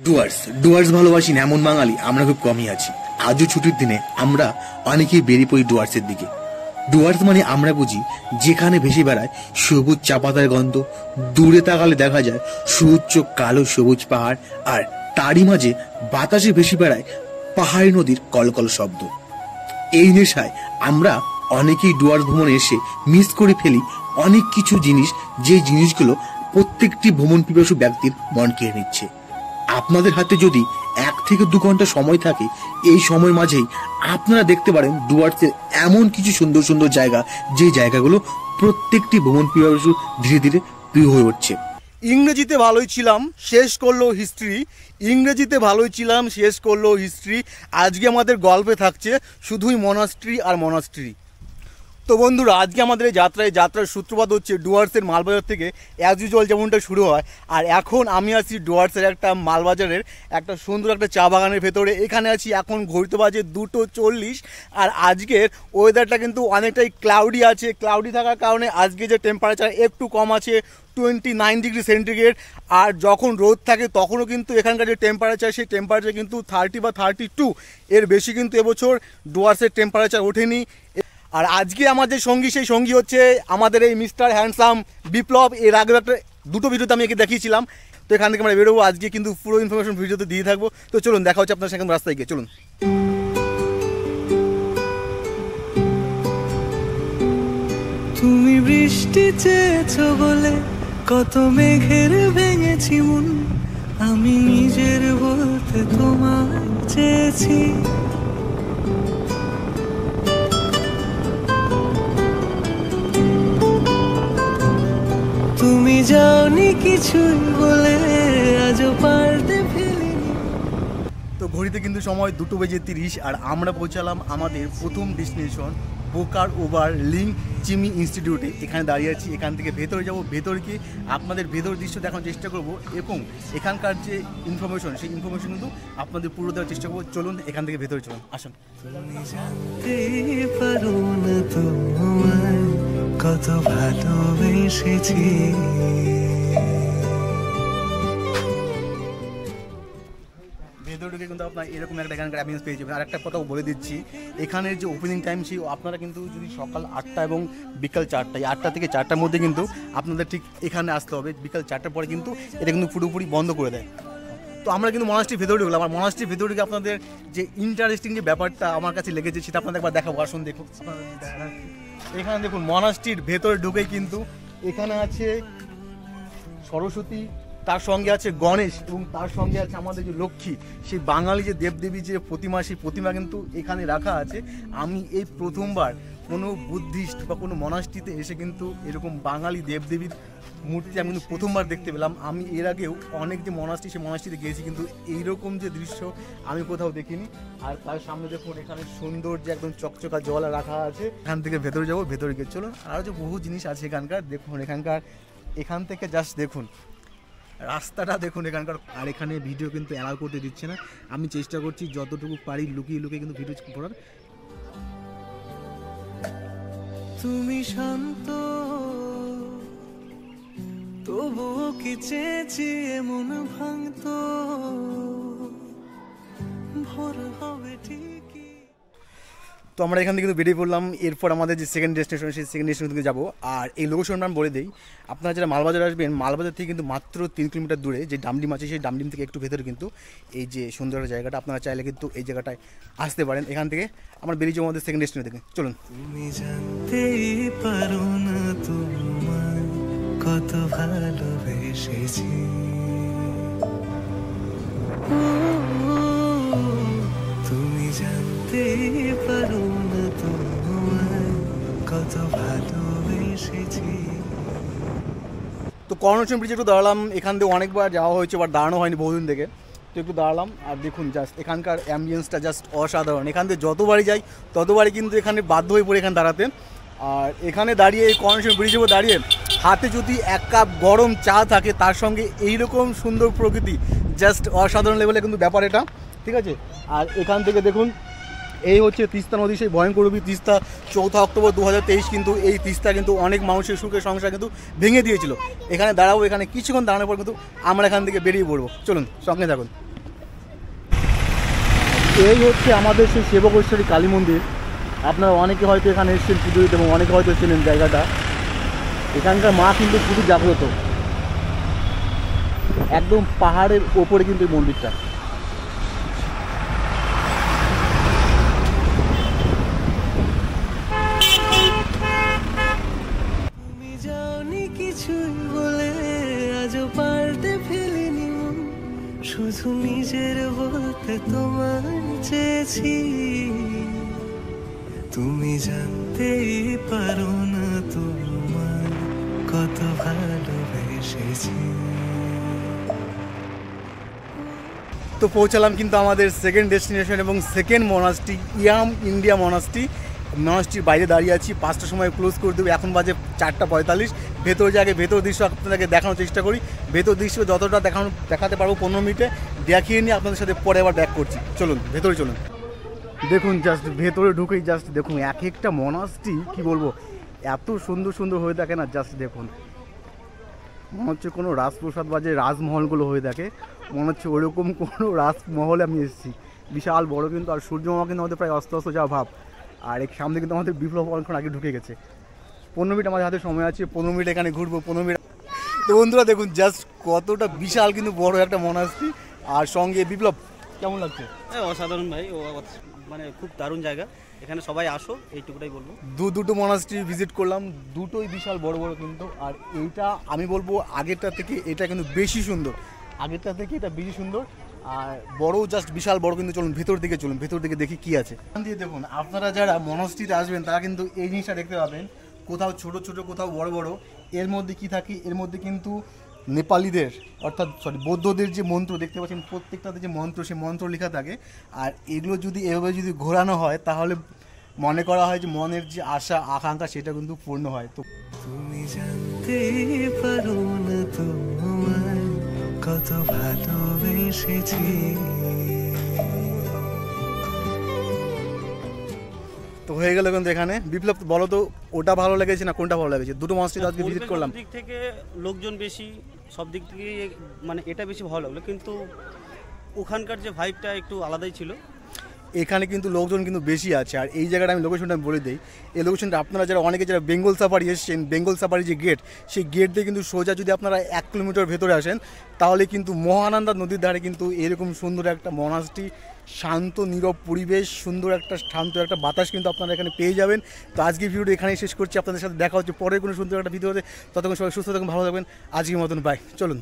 ডুয়ার্স ভালোবাসি না এমন বাঙালি আমরা খুব কমই আছি। আজও ছুটির দিনে আমরা অনেকেই বেরিয়ে পড়ি ডুয়ার্সের দিকে। ডুয়ার্স মানে আমরা বুঝি যেখানে ভেসে বেড়ায় সবুজ চা পাতার গন্ধ, দূরে তাকালে দেখা যায় সুউচ্চ কালো সবুজ পাহাড়, আর তারই মাঝে বাতাসে ভেসে বেড়ায় পাহাড়ি নদীর কলকল শব্দ। এই নেশায় আমরা অনেকেই ডুয়ার্স ভ্রমণে এসে মিস করে ফেলি অনেক কিছু জিনিস, যে জিনিসগুলো প্রত্যেকটি ভ্রমণ পিপাসু ব্যক্তির মন কেড়ে নিচ্ছে। আপনাদের হাতে যদি 1 থেকে 2 ঘন্টা সময় থাকে, এই সময় মাঝেই আপনারা দেখতে পারেন ডুয়ার্সের এমন কিছু সুন্দর সুন্দর জায়গা, যে জায়গাগুলো প্রত্যেকটি ভ্রমণ পিপাসু ধীরে ধীরে প্রিয় হয়ে উঠছে। ইংরেজিতে ভালোই ছিলাম, শেষ করলো হিস্ট্রি। ইংরেজিতে ভালোই ছিলাম, শেষ করলো হিস্ট্রি। আজকে আমাদের গল্পে থাকছে শুধুই মনাস্ট্রি আর মনাস্ট্রি। তো বন্ধুরা, আজকে আমাদের এই যাত্রার সূত্রপাত হচ্ছে ডুয়ার্সের মালবাজার থেকে। অ্যাজ ইউজুয়াল যেমনটা শুরু হয়, আর এখন আমি আছি ডুয়ার্সের একটা মালবাজারের একটা সুন্দর একটা চা বাগানের ভেতরে। এখানে আছি, এখন ঘড়িতে বাজে 2:40। আর আজকের ওয়েদারটা কিন্তু অনেকটাই ক্লাউডি আছে। ক্লাউডি থাকার কারণে আজকে যে টেম্পারেচার একটু কম আছে, 29 ডিগ্রি সেন্টিগ্রেড। আর যখন রোদ থাকে তখনও কিন্তু এখানকার যে টেম্পারেচার, সেই টেম্পারেচার কিন্তু 30 বা 32, এর বেশি কিন্তু এবছর ডুয়ার্সের টেম্পারেচার ওঠেনি। আর আজকে আমাদের সঙ্গী, সেই সঙ্গী হচ্ছে আমাদের এই মিস্টার হ্যান্ডসাম বিপ্লব। এর আগে একটা 2টো ভিডিওতে আমি একে দেখিয়েছিলাম। তো এখান থেকে আমরা বেরোবো। আজকে কিন্তু পুরো ইনফরমেশন ভিডিওতে দিয়ে থাকবো। তো চলুন, দেখা হচ্ছে আপনার সঙ্গে রাস্তায় গিয়ে। চলুন। তুমি বৃষ্টি চেয়েছো বলে কত মেঘের ভেঙেছি মন, আমি নিজের বলতে তোমায় চেয়েছি। তুমি যাওনি কিছুই বলে আজও পাল্টে ফেলিনি। তো ঘড়িতে কিন্তু সময় 2:30, আর আমরা পৌঁছালাম আমাদের প্রথম ডেস্টিনেশন বোকার ওভার লিঙ্ক চিমি ইনস্টিটিউটে। এখানে দাঁড়িয়ে আছি। এখান থেকে ভেতরে যাব, ভেতরে গিয়ে আপনাদের ভেতর দৃশ্য দেখানোর চেষ্টা করব, এবং এখানকার যে ইনফরমেশন, সেই ইনফরমেশন কিন্তু আপনাদের পুরো দেওয়ার চেষ্টা করবো। চলুন, এখান থেকে ভেতরে চলুন, আসুন। তুমি জানতে পারো না তোমায় কত ভালোবেসেছি। ভেতরে ঢুকে কিন্তু আপনার এরকম একটা এখানকার অ্যাম্বিয়েন্স পেয়ে যাবেন। আর একটা কথাও বলে দিচ্ছি, এখানের যে ওপেনিং টাইম, সেই আপনারা কিন্তু যদি সকাল 8টা এবং বিকাল 4টা, 8টা থেকে 4টার মধ্যে কিন্তু আপনাদের ঠিক এখানে আসতে হবে। বিকাল 4টার পরে কিন্তু এটা কিন্তু পুরোপুরি বন্ধ করে দেয়। তো আমরা কিন্তু মনাস্ট্রির ভেতরে ঢুকলাম। আমার মনাস্ট্রির ভেতরে ঢুকে আপনাদের যে ইন্টারেস্টিং যে ব্যাপারটা আমার কাছে লেগেছে, সেটা আপনাদের একবার দেখাবো। আসুন, দেখুন। এখানে দেখুন, মনাস্ট্রির ভেতরে ঢুকেই কিন্তু এখানে আছে সরস্বতী, তার সঙ্গে আছে গণেশ, এবং তার সঙ্গে আছে আমাদের যে লক্ষ্মী, সেই বাঙালি যে দেবদেবী যে প্রতিমা, সেই প্রতিমা কিন্তু এখানে রাখা আছে। আমি এই প্রথমবার কোনো বুদ্ধিস্ট বা কোনো মনাস্ট্রিতে এসে কিন্তু এরকম বাঙালি দেবদেবীর মূর্তি আমি কিন্তু প্রথমবার দেখতে পেলাম। আমি এর আগেও অনেক যে মনাস্ট্রি, সেই মনাস্ট্রিতে গিয়েছি, কিন্তু এইরকম যে দৃশ্য আমি কোথাও দেখিনি। আর তার সামনে দেখুন, এখানে সুন্দর যে একদম চকচকা জল রাখা আছে। এখান থেকে ভেতরে যাবো, ভেতরে গিয়ে চলুন। আরও যে বহু জিনিস আছে এখানকার, দেখুন এখান থেকে জাস্ট দেখুন রাস্তাটা, দেখুন এখানকার। আর এখানে ভিডিও কিন্তু অ্যালাউ করতে দিচ্ছে না। আমি চেষ্টা করছি যতটুকু পারি লুকিয়ে লুকিয়ে কিন্তু ভিডিও করার। তুমি শান্ত তবুও কি চেয়েছি মন ভাঙতো, ভোর হবে ঠিকই। তো আমরা এখান থেকে কিন্তু বেরিয়ে পড়লাম। এরপর আমাদের যে সেকেন্ড ডেস্টিনেশন, সেই সেকেন্ড ডেস্টিনেশন থেকে যাবো। আর এই লোকেশনটা আমি বলে দিই, আপনারা যারা মালবাজার আসবেন, মালবাজার থেকে কিন্তু মাত্র 3 কিলোমিটার দূরে যে ডামডিম আছে, সেই ডামডিম থেকে একটু ভেতরে কিন্তু এই যে সুন্দর জায়গাটা, আপনারা চাইলে কিন্তু এই জায়গাটায় আসতে পারেন। এখান থেকে আমরা বেরিয়ে যাবো আমাদের সেকেন্ড ডেস্টিনেশন থেকে। চলুন। তুমি জানতেই পারো না তোমায় কত ভালোবেসেছি। তুমি জানতেই পারো না তোমায় কত ভালোবেসেছি। তো করোনেশন ব্রিজে একটু দাঁড়ালাম। এখান থেকে অনেকবার যাওয়া হয়েছে, বাট দাঁড়ানো হয়নি বহুদিন থেকে। তো একটু দাঁড়ালাম, আর দেখুন জাস্ট এখানকার অ্যাম্বিয়েন্সটা জাস্ট অসাধারণ। এখান থেকে যতবারই যাই ততবারই কিন্তু এখানে বাধ্য হয়ে পড়ে এখানে দাঁড়াতে। আর এখানে দাঁড়িয়ে, এই করোনেশন ব্রিজের উপর দাঁড়িয়ে হাতে যদি 1 কাপ গরম চা থাকে, তার সঙ্গে এইরকম সুন্দর প্রকৃতি, জাস্ট অসাধারণ লেভেলে কিন্তু ব্যাপার এটা, ঠিক আছে। আর এখান থেকে দেখুন, এই হচ্ছে তিস্তা নদী, সেই ভয়ঙ্কর রূপী তিস্তা। 4 অক্টোবর 2023 কিন্তু এই তিস্তা কিন্তু অনেক মানুষের সুখের সংসার কিন্তু ভেঙে দিয়েছিল। এখানে দাঁড়াবো, এখানে কিছুক্ষণ দাঁড়ানোর পর কিন্তু আমরা এখান থেকে বেরিয়ে পড়বো। চলুন, সঙ্গে থাকুন। এই হচ্ছে আমাদের সেই সেবকেশ্বরী কালী মন্দির। আপনারা অনেকে হয়তো এখানে এসেছেন পুজো দিতে এবং অনেকে হয়তো ছিলেন জায়গাটা। এখানকার মা কিন্তু খুবই জাগ্রত, একদম পাহাড়ের ওপরে কিন্তু এই মন্দিরটা। তুমি যাওনি কিছুই বলে, আজও পাল্টে ফেলিনি মন, শুধু নিজের বলতে তোমার চেয়েছি। তুমি জানতেই পারো না তোমায় কত ভালোবেসেছি। তো পৌঁছালাম কিন্তু আমাদের সেকেন্ড ডেস্টিনেশন এবং সেকেন্ড মনাস্ট্রি, ইয়াম ইন্ডিয়া মনাস্ট্রি। মনাস্ট্রির বাইরে দাঁড়িয়ে আছি, 5টার সময় ক্লোজ করে দেবো, এখন বাজে 4:45। ভেতর জায়গায় ভেতর দৃশ্য আপনাদেরকে দেখানোর চেষ্টা করি। ভেতর দৃশ্য যতটা দেখাতে পারবো 15 মিনিটে দেখিয়ে নিয়ে আপনাদের সাথে পরে আবার ব্যাক করছি। চলুন ভেতরে চলুন। দেখুন জাস্ট ভেতরে ঢুকেই জাস্ট দেখুন এক একটা মনাস্ট্রি কী বলবো, এত সুন্দর সুন্দর হয়ে থাকে না। জাস্ট দেখুন, মনে হচ্ছে কোনো রাজপ্রসাদ বা যে রাজমহলগুলো হয়ে থাকে, মনে হচ্ছে ওরকম কোনো রাজমহলে আমি এসেছি। বিশাল বড় কিন্তু, আর সূর্যমামা কিন্তু আমাদের প্রায় অস্ত অস্ত যাওয়া ভাব। আর এক সামনে কিন্তু আমাদের বিপ্লব অনেকক্ষণ আগে ঢুকে গেছে। 15 মিনিট আমাদের হাতে সময় আছে, 15 মিনিট এখানে ঘুরবো, 15 মিনিট। তো বন্ধুরা দেখুন জাস্ট কতটা বিশাল কিন্তু বড় একটা মনাস্ট্রি, আর সঙ্গে বিপ্লব। কেমন লাগছে? হ্যাঁ, অসাধারণ ভাই, মানে খুব দারুণ জায়গা, এখানে সবাই আসো, এইটুকুটাই বলবো। দুটো মনাস্ট্রি ভিজিট করলাম, দুটোই বিশাল বড় বড় কিন্তু। আর এইটা আমি বলবো আগেরটা থেকে এটা কিন্তু বেশি সুন্দর, আগেরটা থেকে এটা বেশি সুন্দর। আর বড়ও জাস্ট বিশাল বড় কিন্তু। চলুন ভেতর দিকে, চলুন ভেতর দিকে দেখি কি আছে। এখান দিয়ে দেখুন, আপনারা যারা মনাস্ট্রিতে আসবেন তারা কিন্তু এই জিনিসটা দেখতে পাবেন, কোথাও ছোট ছোট কোথাও বড় বড়। এর মধ্যে কি থাকে, এর মধ্যে কিন্তু নেপালিদের অর্থাৎ বৌদ্ধদের যে মন্ত্র দেখতে পাচ্ছেন, প্রত্যেকটাতে যে মন্ত্র, সেই মন্ত্র লেখা থাকে। আর এগুলো যদি এভাবে যদি ঘোরানো হয় তাহলে মনে করা হয় যে মনের যে আশা আকাঙ্ক্ষা সেটা কিন্তু পূর্ণ হয়। তো তুমি জানতে পারো না তোমায় কত ভালোবেসেছি। তো হয়ে গেল কিন্তু এখানে। বিপ্লব বলো তো, ওটা ভালো লেগেছে না কোনটা ভালো লেগেছে? দুটো মসজিদ আজকে ভিজিট করলাম। দিক থেকে লোকজন বেশি, সব দিক থেকে মানে এটা বেশি ভালো লাগলো, কিন্তু ওখানকার যে ভাইবটা একটু আলাদাই ছিল। এখানে কিন্তু লোকজন কিন্তু বেশি আছে। আর এই জায়গাটা আমি লোকেশনটা বলে দিই, এই লোকেশনটা আপনারা যারা অনেকে যারা বেঙ্গল সাফারি এসছেন, বেঙ্গল সাফারি যে গেট, সেই গেট দিয়ে কিন্তু সোজা যদি আপনারা 1 কিলোমিটার ভেতরে আসেন তাহলে কিন্তু মহানন্দা নদীর ধারে কিন্তু এরকম সুন্দর একটা মনাস্ট্রি, শান্ত নীরব পরিবেশ, সুন্দর একটা শান্ত একটা বাতাস কিন্তু আপনারা এখানে পেয়ে যাবেন। তো আজকে ভিডিওটা এখানেই শেষ করছি, আপনাদের সাথে দেখা হচ্ছে পরের কোনো সুন্দর একটা ভিডিওতে। ততক্ষণ সবাই সুস্থ থাকুন, ভালো থাকবেন। আজকের মতন বাই, চলুন।